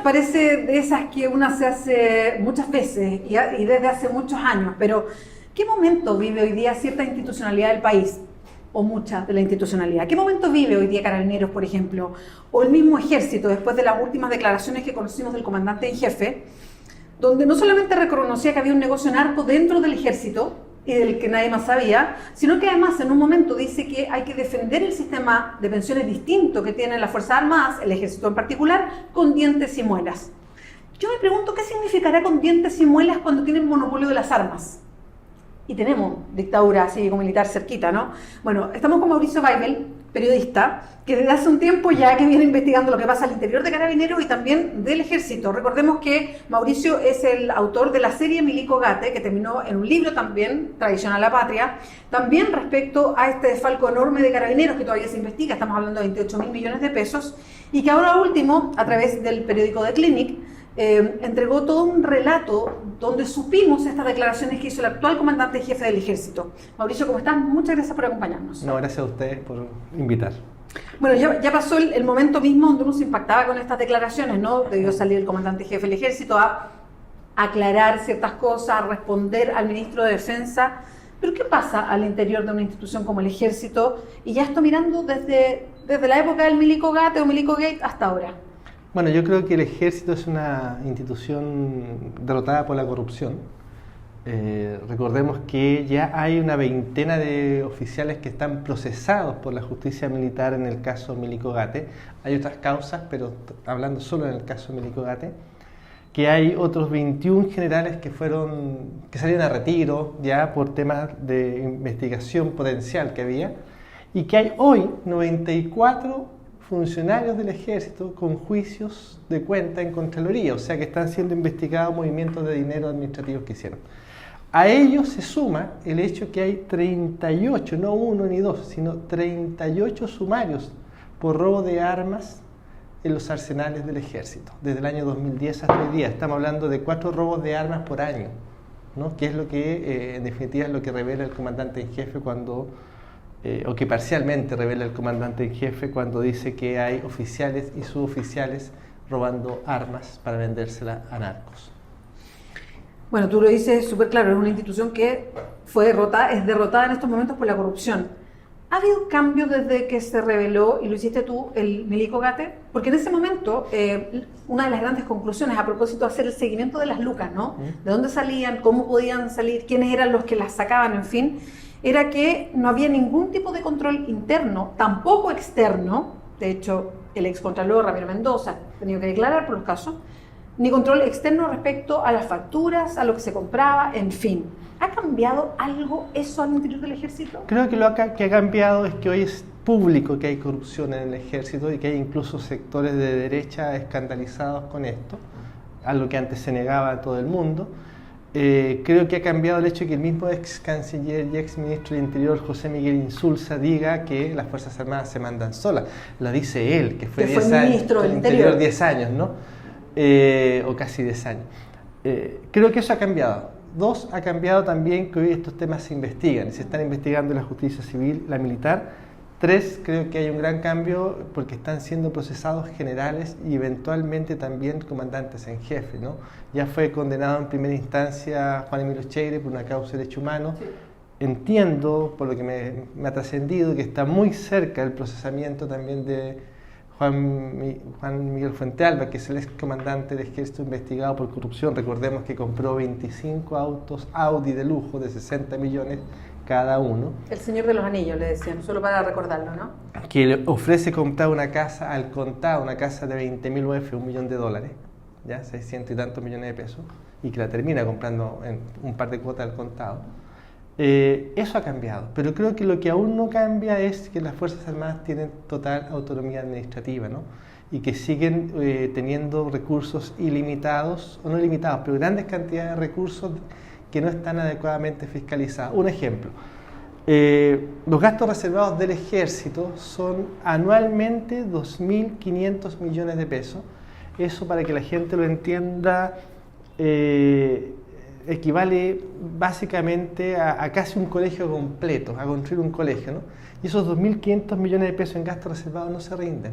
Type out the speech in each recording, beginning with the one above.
parece de esas que una se hace muchas veces y desde hace muchos años, pero ¿qué momento vive hoy día cierta institucionalidad del país? O mucha de la institucionalidad. ¿Qué momento vive hoy día Carabineros, por ejemplo? O el mismo Ejército, después de las últimas declaraciones que conocimos del comandante en jefe, donde no solamente reconocía que había un negocio narco dentro del Ejército y del que nadie más sabía, sino que además en un momento dice que hay que defender el sistema de pensiones distinto que tienen las Fuerzas Armadas, el Ejército en particular, con dientes y muelas. Yo me pregunto qué significará con dientes y muelas cuando tienen monopolio de las armas. Y tenemos dictadura cívico-militar cerquita, ¿no? Bueno, estamos con Mauricio Weibel, periodista, que desde hace un tiempo ya que viene investigando lo que pasa al interior de Carabineros y también del Ejército. Recordemos que Mauricio es el autor de la serie Milico Gate, que terminó en un libro también, Traición a la Patria, también respecto a este desfalco enorme de Carabineros que todavía se investiga, estamos hablando de 28.000 millones de pesos, y que ahora último, a través del periódico The Clinic, entregó todo un relato donde supimos estas declaraciones que hizo el actual comandante jefe del Ejército. Mauricio, ¿cómo estás? Muchas gracias por acompañarnos. No, gracias a ustedes por invitar. Bueno, ya pasó el momento mismo donde uno se impactaba con estas declaraciones, ¿no? Debió salir el comandante jefe del Ejército a aclarar ciertas cosas, a responder al ministro de Defensa. Pero ¿qué pasa al interior de una institución como el Ejército? Y ya estoy mirando desde la época del Milico Gate o Milico Gate hasta ahora. Bueno, yo creo que el Ejército es una institución derrotada por la corrupción. Recordemos que ya hay una veintena de oficiales que están procesados por la justicia militar en el caso Milico Gate. Hay otras causas, pero hablando solo en el caso Milico Gate, que hay otros 21 generales que salieron a retiro ya por temas de investigación potencial que había, y que hay hoy 94 funcionarios del Ejército con juicios de cuenta en Contraloría, o sea que están siendo investigados movimientos de dinero administrativos que hicieron. A ello se suma el hecho que hay 38, no uno ni dos, sino 38 sumarios por robo de armas en los arsenales del Ejército, desde el año 2010 hasta hoy día. Estamos hablando de 4 robos de armas por año, ¿no? Que es lo que, en definitiva, es lo que revela el comandante en jefe cuando... o que parcialmente revela el comandante en jefe cuando dice que hay oficiales y suboficiales robando armas para vendérselas a narcos. Bueno, tú lo dices súper claro, es una institución que es derrotada en estos momentos por la corrupción. ¿Ha habido cambios desde que se reveló, y lo hiciste tú, el Milico Gate? Porque en ese momento, una de las grandes conclusiones a propósito de hacer el seguimiento de las lucas, ¿no? ¿De dónde salían? ¿Cómo podían salir? ¿Quiénes eran los que las sacaban? En fin, era que no había ningún tipo de control interno, tampoco externo. De hecho, el excontralor Ramiro Mendoza ha tenido que declarar por los casos, ni control externo respecto a las facturas, a lo que se compraba, en fin. ¿Ha cambiado algo eso al interior del Ejército? Creo que que ha cambiado es que hoy es público que hay corrupción en el Ejército y que hay incluso sectores de derecha escandalizados con esto, a lo que antes se negaba a todo el mundo. Creo que ha cambiado el hecho de que el mismo ex canciller y ex ministro del Interior, José Miguel Insulza, diga que las Fuerzas Armadas se mandan solas. Lo dice él, que fue ministro del Interior 10 años, ¿no? O casi 10 años. Creo que eso ha cambiado. 2, ha cambiado también que hoy estos temas se investigan, se están investigando en la justicia civil, la militar. 3, creo que hay un gran cambio porque están siendo procesados generales y eventualmente también comandantes en jefe, ¿no? Ya fue condenado en primera instancia Juan Emilio Cheire por una causa de derechos humanos. Sí. Entiendo, por lo que me ha trascendido, que está muy cerca el procesamiento también de Juan Miguel Fuentealba, que es el ex comandante del Ejército investigado por corrupción. Recordemos que compró 25 autos Audi de lujo de 60 millones cada uno. El señor de los anillos, le decían, solo para recordarlo, ¿no? Que le ofrece comprar una casa al contado, una casa de 20.000 UF, $1 millón, ya 600 y tantos millones de pesos, y que la termina comprando en un par de cuotas al contado. Eso ha cambiado, pero creo que lo que aún no cambia es que las Fuerzas Armadas tienen total autonomía administrativa, ¿no? Y que siguen teniendo recursos ilimitados, o no limitados, pero grandes cantidades de recursos que no están adecuadamente fiscalizados. Un ejemplo, los gastos reservados del Ejército son anualmente 2.500 millones de pesos. Eso, para que la gente lo entienda, equivale básicamente a casi un colegio completo, a construir un colegio, ¿no? Y esos 2.500 millones de pesos en gastos reservados no se rinden.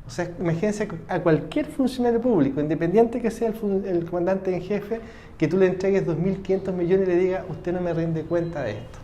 O sea, imagínense a cualquier funcionario público, independiente que sea el comandante en jefe, que tú le entregues 2.500 millones y le digas, usted no me rinde cuenta de esto.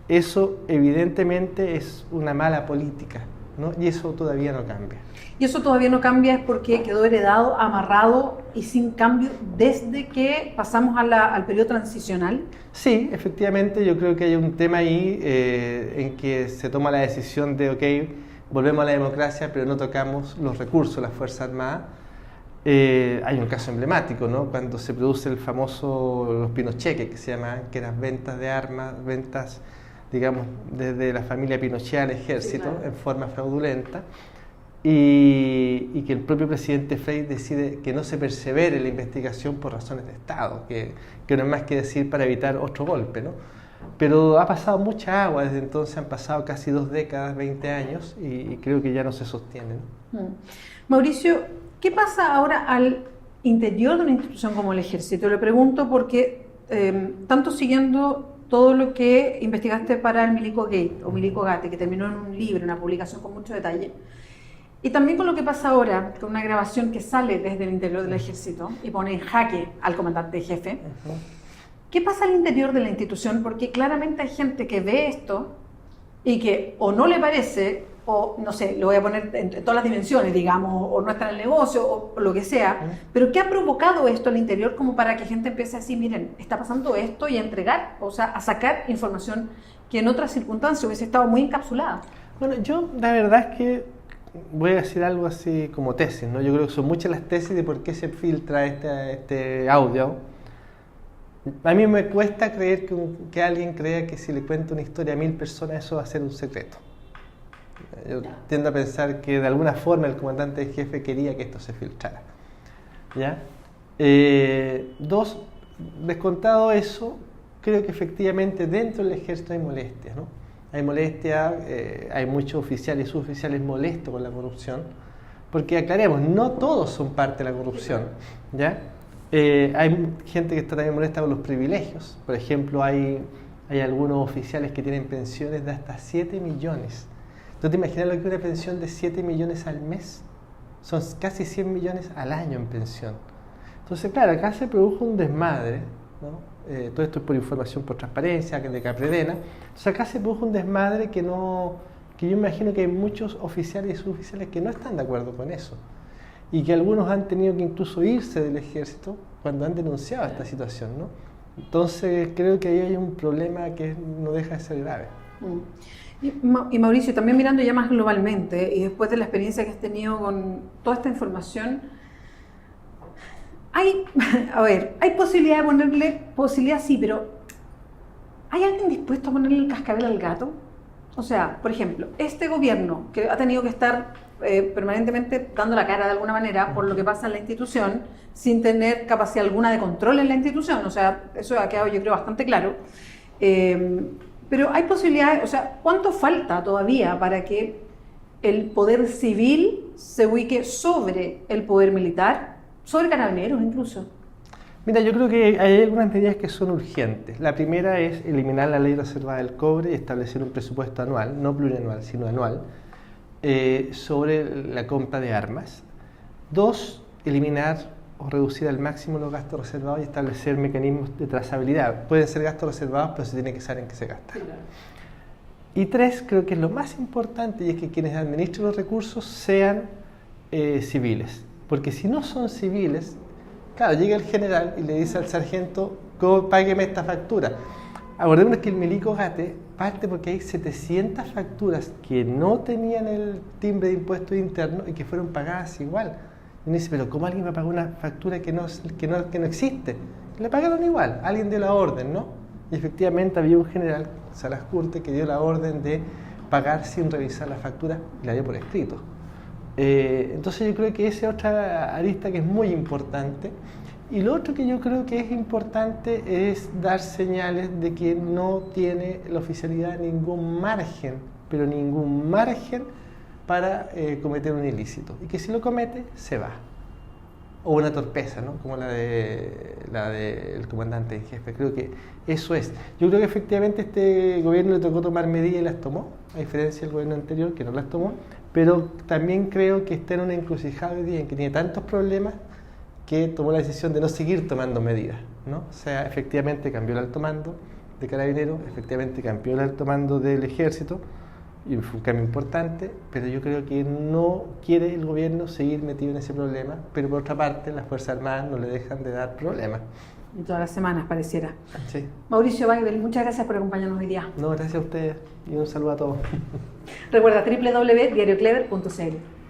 Eso evidentemente es una mala política, ¿no? Y eso todavía no cambia. Y eso todavía no cambia es porque quedó heredado, amarrado y sin cambio desde que pasamos al periodo transicional. Sí, efectivamente, yo creo que hay un tema ahí en que se toma la decisión de, ok, volvemos a la democracia, pero no tocamos los recursos de las Fuerzas Armadas. Hay un caso emblemático, ¿no? Cuando se produce el famoso, los Pinochet, que se llamaban, que eran ventas de armas, ventas, digamos, desde la familia Pinochet al ejército, sí, claro, en forma fraudulenta, y que el propio presidente Frei decide que no se persevere en la investigación por razones de Estado, que no es más que decir para evitar otro golpe, ¿no? Pero ha pasado mucha agua desde entonces, han pasado casi 2 décadas, 20 años, y creo que ya no se sostiene, ¿no? Mauricio, ¿qué pasa ahora al interior de una institución como el Ejército? Le pregunto porque, tanto siguiendo todo lo que investigaste para el Milico Gate o Milico Gate, que terminó en un libro, una publicación con mucho detalle, y también con lo que pasa ahora, con una grabación que sale desde el interior del Ejército y pone en jaque al comandante jefe. ¿Qué pasa al interior de la institución? Porque claramente hay gente que ve esto y que o no le parece, o no sé, lo voy a poner en todas las dimensiones, digamos, o no está en el negocio, o lo que sea, pero ¿qué ha provocado esto al interior como para que gente empiece a decir, miren, está pasando esto, y a entregar, o sea, a sacar información que en otras circunstancias hubiese estado muy encapsulada? Bueno, yo la verdad es que voy a decir algo así como tesis, ¿no? Yo creo que son muchas las tesis de por qué se filtra este audio. A mí me cuesta creer que alguien crea que si le cuento una historia a 1000 personas eso va a ser un secreto. Yo tiendo a pensar que de alguna forma el comandante en jefe quería que esto se filtrara, ¿ya? Dos, descontado eso, creo que efectivamente dentro del ejército hay molestias, ¿no? Hay molestia, hay muchos oficiales y suboficiales molestos con la corrupción, porque aclaremos, no todos son parte de la corrupción, ¿ya? Hay gente que está también molesta con los privilegios. Por ejemplo, hay algunos oficiales que tienen pensiones de hasta 7 millones. ¿Tú te imaginas lo que es una pensión de 7 millones al mes? Son casi 100 millones al año en pensión. Entonces, claro, acá se produjo un desmadre, ¿no? Todo esto es por información, por transparencia, de Capredena. Entonces acá se produjo un desmadre que yo imagino que hay muchos oficiales y suboficiales que no están de acuerdo con eso. Y que algunos han tenido que incluso irse del ejército cuando han denunciado esta situación, ¿no? Entonces creo que ahí hay un problema que no deja de ser grave. Y Mauricio, también mirando ya más globalmente y después de la experiencia que has tenido con toda esta información, hay posibilidad de posibilidad sí, pero ¿hay alguien dispuesto a ponerle el cascabel al gato? O sea, por ejemplo, este gobierno que ha tenido que estar permanentemente dando la cara de alguna manera por lo que pasa en la institución, sin tener capacidad alguna de control en la institución, o sea, eso ha quedado yo creo bastante claro, pero hay posibilidades, o sea, ¿cuánto falta todavía para que el poder civil se ubique sobre el poder militar, sobre Carabineros incluso? Mira, yo creo que hay algunas medidas que son urgentes. La primera es eliminar la ley reservada del cobre y establecer un presupuesto anual, no plurianual, sino anual, sobre la compra de armas. 2, eliminar o reducir al máximo los gastos reservados y establecer mecanismos de trazabilidad. Pueden ser gastos reservados, pero se tiene que saber en qué se gastan. Sí, claro. Y 3, creo que es lo más importante, y es que quienes administren los recursos sean civiles. Porque si no son civiles, claro, llega el general y le dice al sargento, págueme esta factura. Acordémonos que el Milico Gate parte porque hay 700 facturas que no tenían el timbre de impuesto interno y que fueron pagadas igual. Y uno dice, pero ¿cómo alguien va a pagar una factura que no existe? Le pagaron igual, alguien dio la orden, ¿no? Y efectivamente había un general, Salas Curte, que dio la orden de pagar sin revisar la factura y la dio por escrito. Entonces yo creo que esa es otra arista que es muy importante. Y lo otro que yo creo que es importante es dar señales de que no tiene la oficialidad ningún margen, pero ningún margen para cometer un ilícito. Y que si lo comete, se va. O una torpeza, ¿no? Como la del comandante en jefe. Creo que eso es. Yo creo que efectivamente este gobierno le tocó tomar medidas y las tomó, a diferencia del gobierno anterior que no las tomó, pero también creo que está en una encrucijada hoy día en que tiene tantos problemas que tomó la decisión de no seguir tomando medidas, ¿no? O sea, efectivamente cambió el alto mando de Carabineros, efectivamente cambió el alto mando del Ejército, y fue un cambio importante, pero yo creo que no quiere el gobierno seguir metido en ese problema, pero por otra parte las Fuerzas Armadas no le dejan de dar problemas. Y todas las semanas pareciera. Sí. Mauricio Weigel, muchas gracias por acompañarnos hoy día. No, gracias a ustedes y un saludo a todos. Recuerda www.diarioclever.cl.